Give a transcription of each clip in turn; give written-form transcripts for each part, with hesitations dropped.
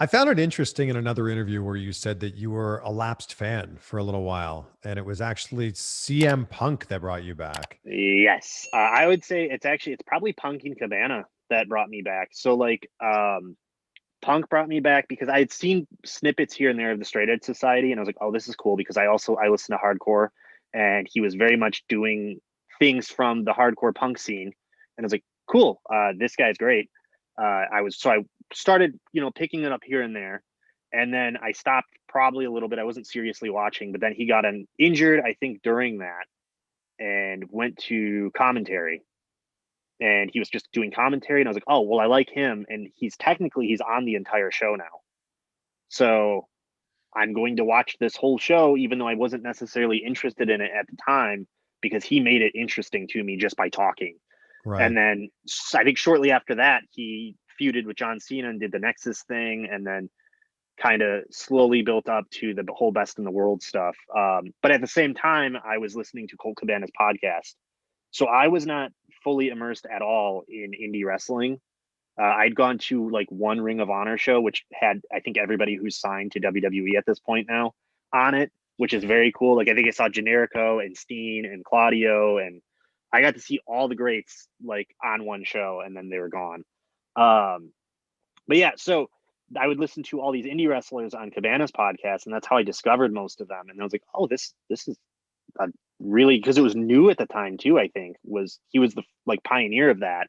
I found it interesting in another interview where you said that you were a lapsed fan for a little while, and it was actually CM Punk that brought you back. Yes, I would say it's probably Punk and Cabana that brought me back. So like, Punk brought me back because I had seen snippets here and there of the Straight Edge Society, and I was like, oh, this is cool because I listen to hardcore, and he was very much doing things from the hardcore punk scene, and I was like, cool, this guy's great. I started picking it up here and there, and then I stopped probably a little bit. I wasn't seriously watching, but then he got injured, I think, during that, and went to commentary, and he was just doing commentary, and I was like, oh well, I like him, and he's on the entire show now, so I'm going to watch this whole show even though I wasn't necessarily interested in it at the time, because he made it interesting to me just by talking. And Right. then I think shortly after that he feuded with John Cena and did the Nexus thing, and then kind of slowly built up to the whole best in the world stuff. But at the same time, I was listening to Colt Cabana's podcast, so I was not fully immersed at all in indie wrestling. I'd gone to like one Ring of Honor show, which had, I think, everybody who's signed to WWE at this point now on it, which is very cool. Like, I think I saw Generico and Steen and Claudio, and I got to see all the greats like on one show, and then they were gone. Um, but yeah, so I would listen to all these indie wrestlers on Cabana's podcast, and that's how I discovered most of them. And I was like, oh, this is a really, because it was new at the time too. I think he was the like pioneer of that,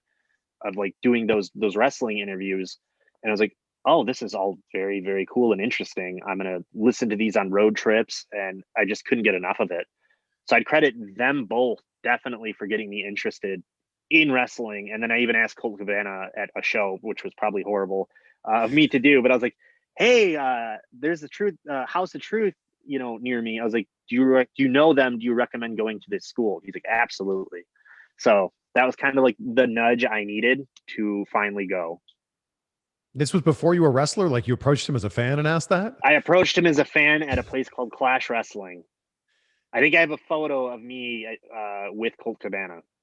of like doing those wrestling interviews, and I was like, oh, this is all very very cool and interesting. I'm gonna listen to these on road trips, and I just couldn't get enough of it. So I'd credit them both definitely for getting me interested in wrestling. And then I even asked Colt Cabana at a show, which was probably horrible of me to do, but I was like, hey, there's the truth, House of Truth, near me. I was like, do you know them? Do you recommend going to this school? He's like, absolutely. So that was kind of like the nudge I needed to finally go. This was before you were a wrestler? Like you approached him as a fan and asked that? I approached him as a fan at a place called Clash Wrestling. I think I have a photo of me with Colt Cabana.